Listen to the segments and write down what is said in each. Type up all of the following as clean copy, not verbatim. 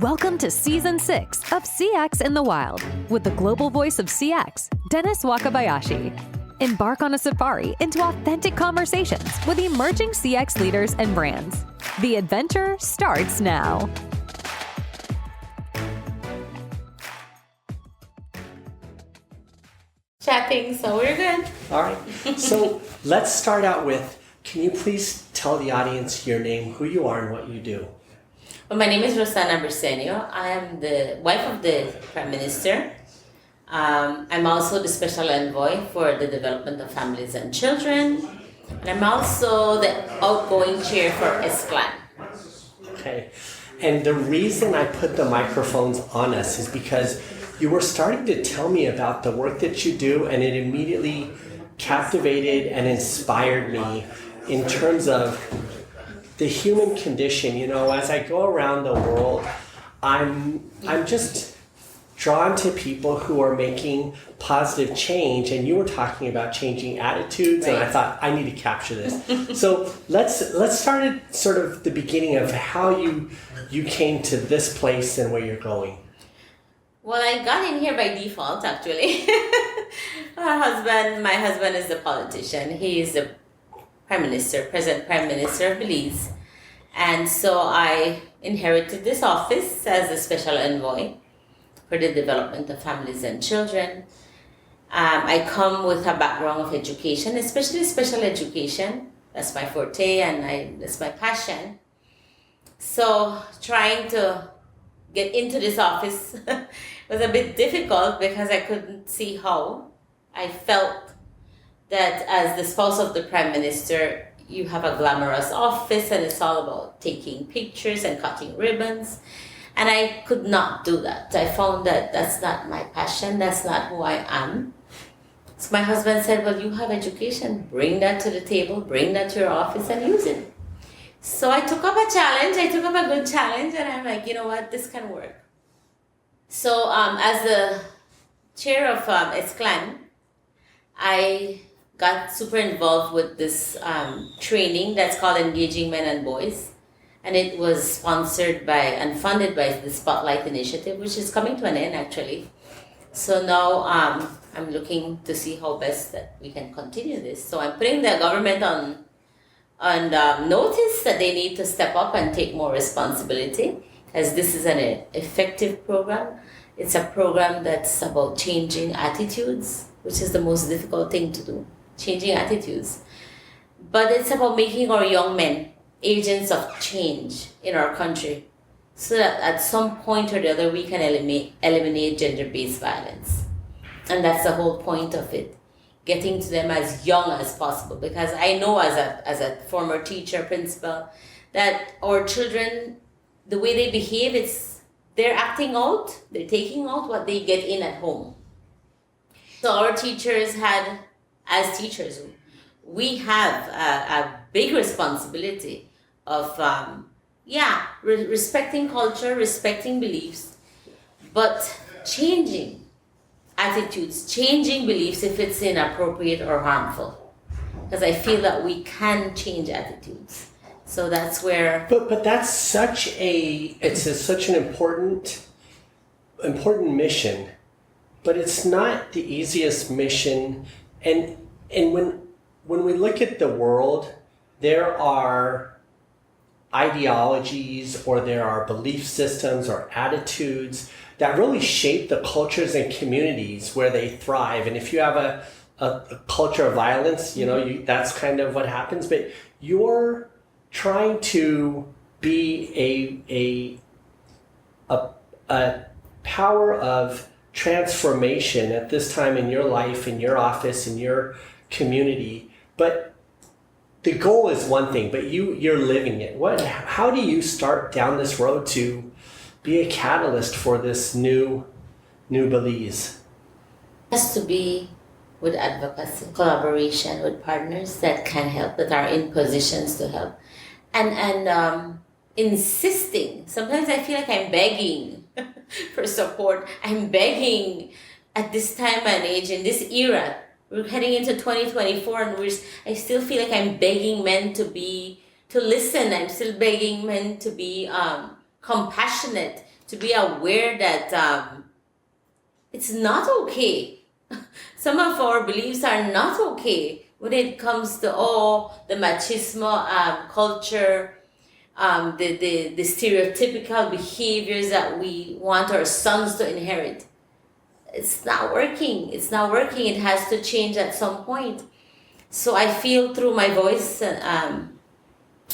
Welcome to Season 6 of CX in the Wild with the global voice of CX, Dennis Wakabayashi. Embark on a safari into authentic conversations with emerging CX leaders and brands. The adventure starts now. Chatting, so we're good. All right. So let's start out with, can you please tell the audience your name, who you are, and what you do? Well, my name is Rossana Briceño. I am the wife of the Prime Minister. I'm also the Special Envoy for the Development of Families and Children. And I'm also the outgoing chair for ESCLAN. Okay. And the reason I put the microphones on us is because you were starting to tell me about the work that you do, and it immediately captivated and inspired me in terms of the human condition. You know, as I go around the world, I'm just drawn to people who are making positive change, and you were talking about changing attitudes, right. And I thought I need to capture this. So let's start at sort of the beginning of how you came to this place and where you're going. Well, I got in here by default, actually. My husband is the politician. He is the present Prime Minister of Belize. And so I inherited this office as the Special Envoy for the Development of Families and Children. I come with a background of education, especially special education. That's my forte and that's my passion. So trying to get into this office was a bit difficult because I couldn't see how. I felt that as the spouse of the Prime Minister, you have a glamorous office and it's all about taking pictures and cutting ribbons. And I could not do that. I found that that's not my passion. That's not who I am. So my husband said, well, you have education. Bring that to the table. Bring that to your office and use it. So I took up a challenge. I took up a good challenge. And I'm like, you know what? This can work. So as the chair of ESCLAN, I got super involved with this training that's called Engaging Men and Boys. And it was sponsored by and funded by the Spotlight Initiative, which is coming to an end, actually. So now I'm looking to see how best that we can continue this. So I'm putting the government on notice that they need to step up and take more responsibility, as this is an effective program. It's a program that's about changing attitudes, which is the most difficult thing to do, changing attitudes. But it's about making our young men agents of change in our country so that at some point or the other we can eliminate gender-based violence. And that's the whole point of it, getting to them as young as possible. Because I know as a former teacher, principal, that our children, the way they behave, they're acting out, they're taking out what they get in at home. So our teachers as teachers, we have a big responsibility of respecting culture, respecting beliefs, but changing attitudes, changing beliefs if it's inappropriate or harmful. Because I feel that we can change attitudes. So that's where. But that's such an important mission, but it's not the easiest mission. And when we look at the world, there are ideologies or there are belief systems or attitudes that really shape the cultures and communities where they thrive. And if you have a culture of violence, that's kind of what happens. But you're trying to be a power of transformation at this time in your life, in your office, in your community. But the goal is one thing, but you're living it. How do you start down this road to be a catalyst for this new Belize? It has to be with advocacy, collaboration with partners that can help, that are in positions to help. And insisting. Sometimes I feel like I'm begging for support. I'm begging at this time and age, in this era. We're heading into 2024 and I still feel like I'm begging men to listen. I'm still begging men to be compassionate, to be aware that it's not okay. Some of our beliefs are not okay when it comes to the machismo culture, the stereotypical behaviors that we want our sons to inherit. It's not working. It's not working. It has to change at some point. So I feel through my voice,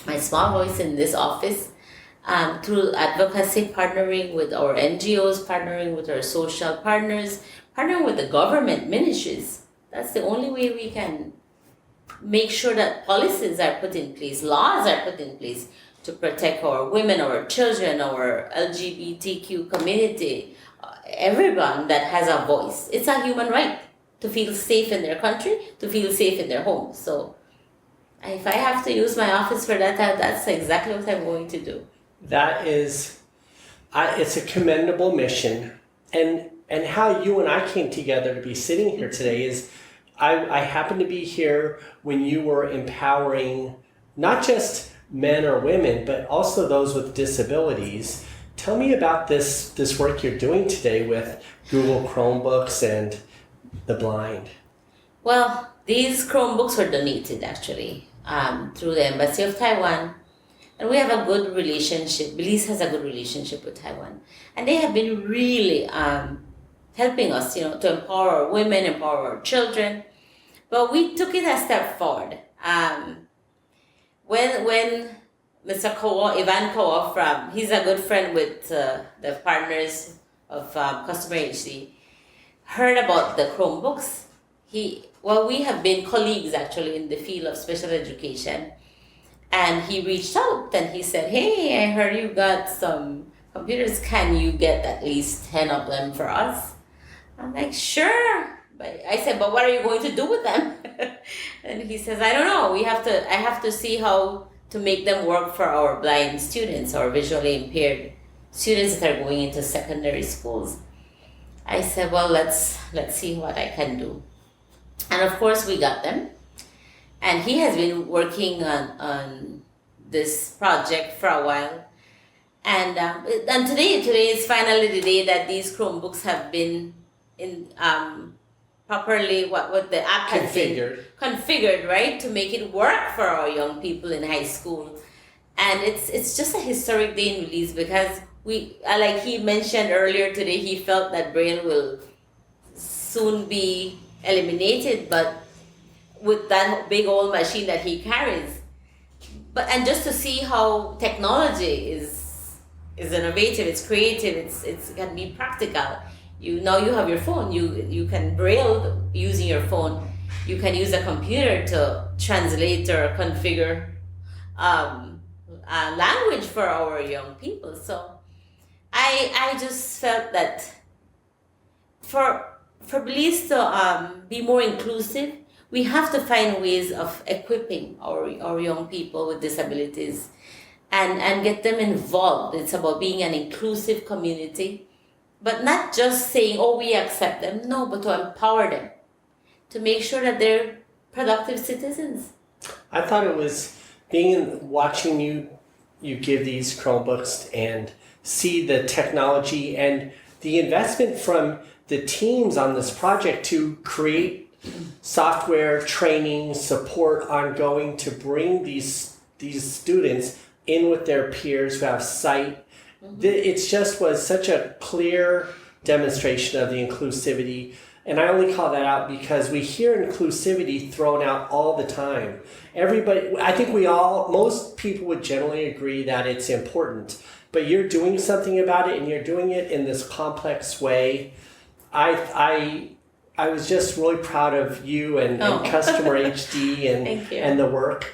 my small voice in this office, through advocacy, partnering with our NGOs, partnering with our social partners, partnering with the government ministries. That's the only way we can make sure that policies are put in place, laws are put in place to protect our women, our children, our LGBTQ community, everyone that has a voice. It's a human right to feel safe in their country, to feel safe in their home. So if I have to use my office for that, that's exactly what I'm going to do. That is, it's a commendable mission. And how you and I came together to be sitting here today is I happened to be here when you were empowering not just men or women, but also those with disabilities. Tell me about this work you're doing today with Google Chromebooks and the blind. Well, these Chromebooks were donated actually through the Embassy of Taiwan. And we have a good relationship. Belize has a good relationship with Taiwan. And they have been really helping us, to empower our women, empower our children. But we took it a step forward. When Mr. Kowa, Ivan Kowa, he's a good friend with the partners of Customer HD, heard about the Chromebooks. We have been colleagues actually in the field of special education. And he reached out and he said, hey, I heard you got some computers. Can you get at least 10 of them for us? I'm like, sure. But I said, but what are you going to do with them? And he says, I don't know. I have to see how to make them work for our blind students or visually impaired students that are going into secondary schools. I said, well, let's see what I can do. And of course we got them. And he has been working on this project for a while. And today is finally the day that these Chromebooks have been properly what the app has been configured, right, to make it work for our young people in high school. And it's just a historic day in Belize because like he mentioned earlier today, he felt that Braille will soon be eliminated, but with that big old machine that he carries. And just to see how technology is innovative, it's creative, it can be practical. Now you have your phone, you can Braille using your phone. You can use a computer to translate or configure language for our young people. So I just felt that for Belize to be more inclusive, we have to find ways of equipping our young people with disabilities and get them involved. It's about being an inclusive community, but not just saying, we accept them. No, but to empower them, to make sure that they're productive citizens. I thought it was watching you give these Chromebooks and see the technology and the investment from the teams on this project to create software, training, support ongoing to bring these students in with their peers who have sight. Mm-hmm. It just was such a clear demonstration of the inclusivity. And I only call that out because we hear inclusivity thrown out all the time. Everybody, I think most people would generally agree that it's important, but you're doing something about it and you're doing it in this complex way. I was just really proud of you and Customer HD and the work.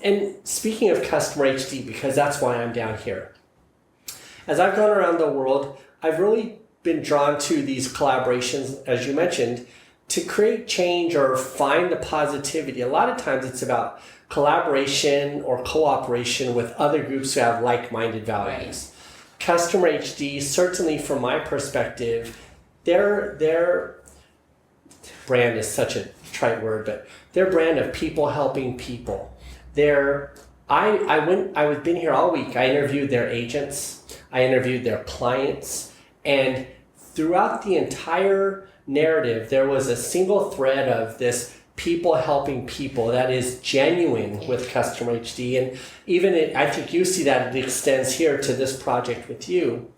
And speaking of Customer HD, because that's why I'm down here. As I've gone around the world, I've really been drawn to these collaborations, as you mentioned, to create change or find the positivity. A lot of times it's about collaboration or cooperation with other groups who have like-minded values. Right. Customer HD, certainly from my perspective, their brand is such a trite word, but their brand of people helping people. I've been here all week. I interviewed their agents. I interviewed their clients, and throughout the entire narrative, there was a single thread of this people helping people that is genuine with Customer HD. And even I think you see that it extends here to this project with you.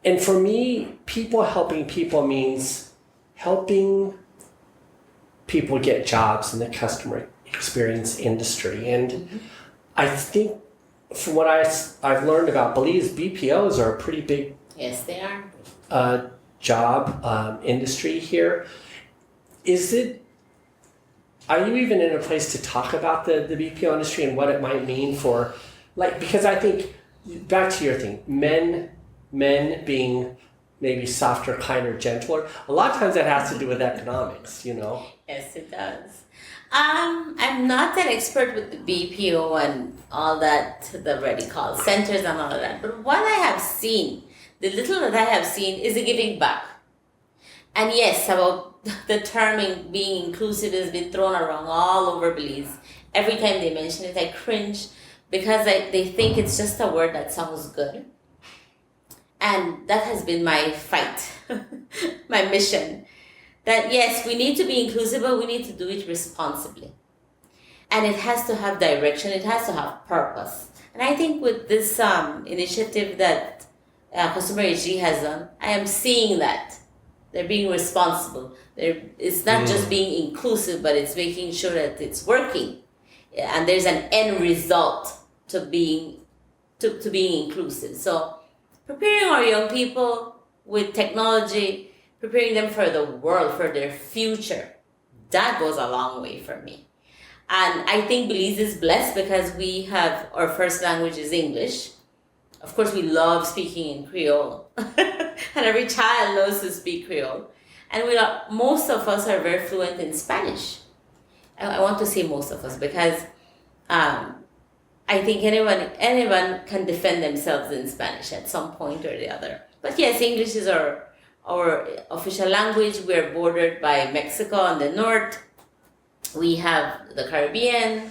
And for me, people helping people means helping people get jobs in the customer experience industry. And I think from what I've learned about Belize, BPOs are a pretty big Yes, they are. Job industry here. Are you even in a place to talk about the BPO industry and what it might mean for, like, because I think, back to your thing, men being maybe softer, kinder, gentler, a lot of times that has to do with economics, you know? Yes, it does. I'm not an expert with the BPO and all that, the ready call centers and all of that, but what I have seen, the little that I have seen is a giving back. And yes, about the term being inclusive has been thrown around all over Belize. Every time they mention it, I cringe because they think it's just a word that sounds good. And that has been my fight, my mission. That yes, we need to be inclusive, but we need to do it responsibly. And it has to have direction, it has to have purpose. And I think with this initiative that Customer HD has done, I am seeing that. They're being responsible. It's not just being inclusive, but it's making sure that it's working. And there's an end result to being inclusive. So preparing our young people with technology, preparing them for the world, for their future, that goes a long way for me. And I think Belize is blessed because we have our first language is English. Of course, we love speaking in Creole. And every child knows to speak Creole. And most of us are very fluent in Spanish. I want to say most of us because I think anyone can defend themselves in Spanish at some point or the other. But yes, English is our official language. We're bordered by Mexico on the north. We have the Caribbean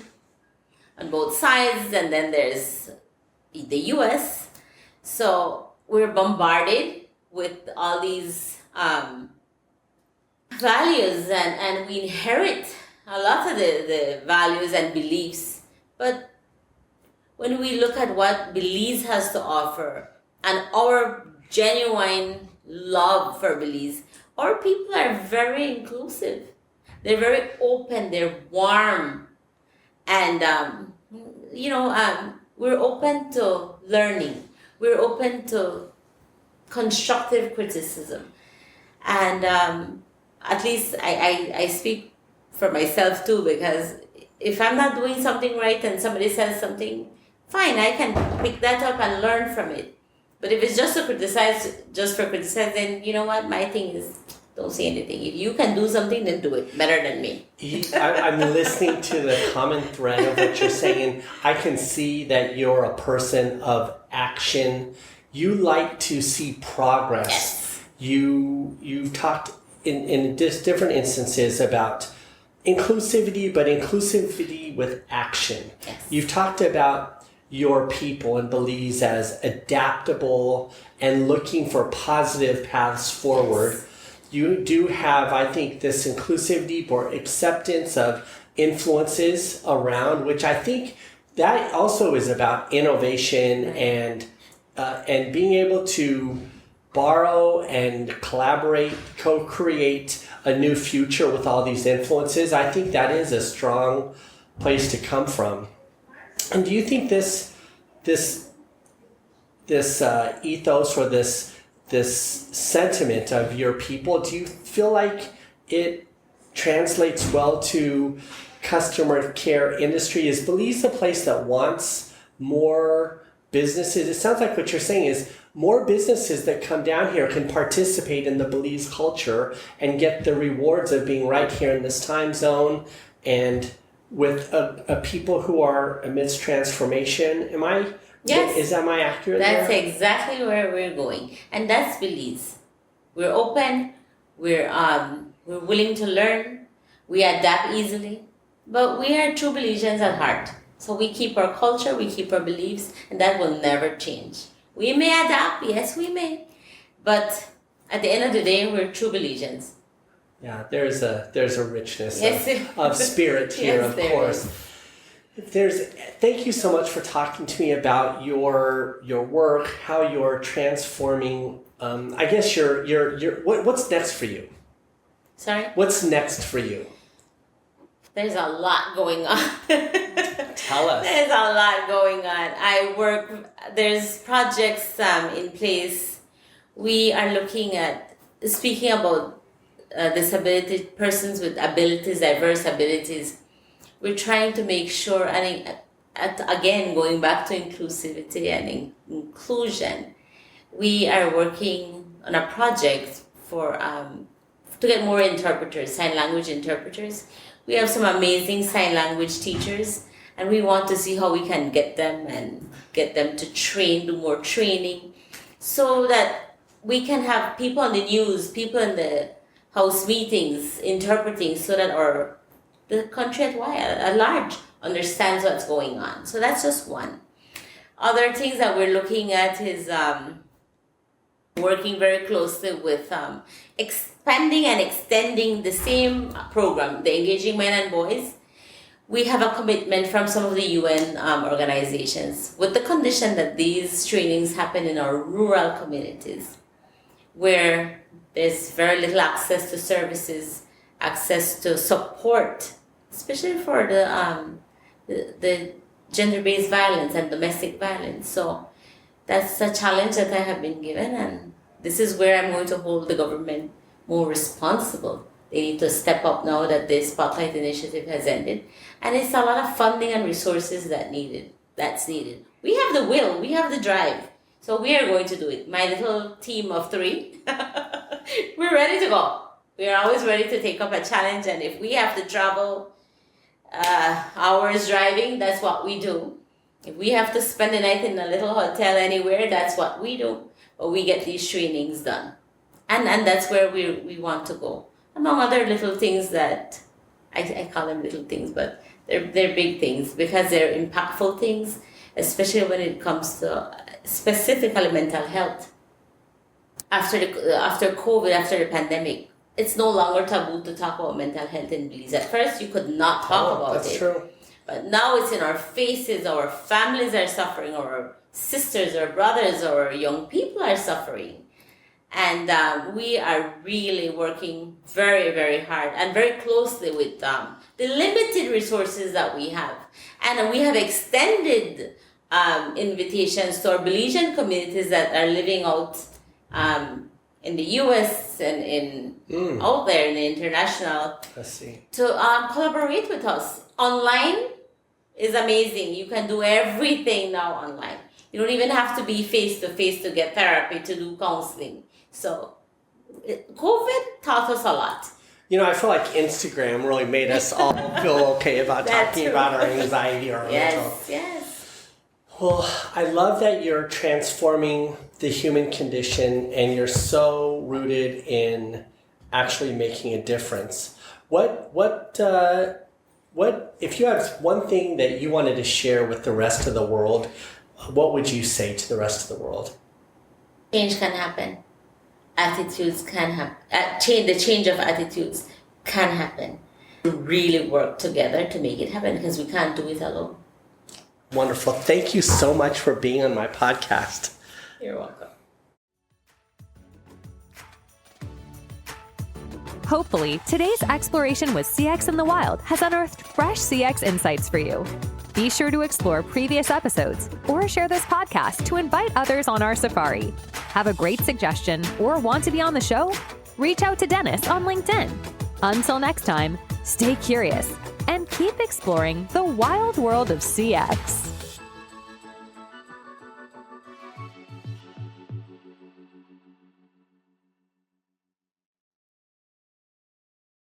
on both sides, and then there's the US. So we're bombarded with all these values, and we inherit a lot of the values and beliefs. But when we look at what Belize has to offer and our genuine love for Belize, our people are very inclusive. They're very open, they're warm, and we're open to learning. We're open to constructive criticism. And at least I speak for myself too, because if I'm not doing something right and somebody says something, fine, I can pick that up and learn from it. But if it's just to criticize, just for criticizing, you know what, my thing is, don't say anything. If you can do something, then do it better than me. I'm listening to the common thread of what you're saying. I can see that you're a person of action. You like to see progress. Yes. You've talked in different instances about inclusivity, but inclusivity with action. Yes. You've talked about your people in Belize as adaptable and looking for positive paths forward. Yes. You do have, I think, this inclusivity or acceptance of influences around, which I think that also is about innovation and being able to borrow and collaborate, co-create a new future with all these influences. I think that is a strong place to come from. And do you think this ethos or this sentiment of your people, do you feel like it translates well to customer care industry? Is Belize a place that wants more businesses? It sounds like what you're saying is more businesses that come down here can participate in the Belize culture and get the rewards of being right here in this time zone and with a people who are amidst transformation. Yes. Am I accurate That's there? exactly where we're going. And that's Belize. We're open, we're willing to learn, we adapt easily, but we are true Belizeans at heart. So we keep our culture, we keep our beliefs, and that will never change. We may adapt, yes, we may. But at the end of the day, we're true Belizeans. Yeah, there's a richness Yes. of spirit here, Yes, of there course. Thank you so much for talking to me about your work, how you're transforming. I guess what's next for you? Sorry? What's next for you? There's a lot going on. Tell us. There's a lot going on. There's projects in place. We are looking at, speaking about disability, persons with abilities, diverse abilities. We're trying to make sure, and again, going back to inclusivity and inclusion, we are working on a project to get more interpreters, sign language interpreters. We have some amazing sign language teachers, and we want to see how we can get them to train, do more training, so that we can have people on the news, people in the house meetings interpreting, so that the country at large understands what's going on. So that's just one. Other things that we're looking at is working very closely with expanding and extending the same program, the Engaging Men and Boys. We have a commitment from some of the UN organizations with the condition that these trainings happen in our rural communities where there's very little access to services, access to support, especially for the gender-based violence and domestic violence. So that's a challenge that I have been given, and this is where I'm going to hold the government more responsible. They need to step up now that the Spotlight Initiative has ended. And it's a lot of funding and resources that's needed. We have the will, we have the drive. So we are going to do it. My little team of 3, we're ready to go. We are always ready to take up a challenge, and if we have to travel hours driving, that's what we do. If we have to spend the night in a little hotel anywhere, that's what we do. But we get these trainings done. And that's where we want to go. Among other little things that, I call them little things, but they're big things because they're impactful things, especially when it comes to specifically mental health. After COVID, after the pandemic, it's no longer taboo to talk about mental health in Belize. At first, you could not talk about it. That's true. But now it's in our faces. Our families are suffering. Our sisters, our brothers, our young people are suffering. And we are really working very, very hard and very closely with the limited resources that we have. And we have extended invitations to our Belizean communities that are living out in the U.S. and out there in the international. I see. To collaborate with us. Online is amazing. You can do everything now online. You don't even have to be face-to-face to get therapy, to do counseling. So COVID taught us a lot. I feel like Instagram really made us all feel okay about talking about our anxiety or our mental. Yes. Well, I love that you're transforming the human condition and you're so rooted in actually making a difference. What if you have one thing that you wanted to share with the rest of the world, what would you say to the rest of the world? Change can happen. Attitudes can happen. The change of attitudes can happen. We really work together to make it happen because we can't do it alone. Wonderful. Thank you so much for being on my podcast. You're welcome. Hopefully, today's exploration with CX in the Wild has unearthed fresh CX insights for you. Be sure to explore previous episodes or share this podcast to invite others on our safari. Have a great suggestion or want to be on the show? Reach out to Dennis on LinkedIn. Until next time, stay curious and keep exploring the wild world of CX.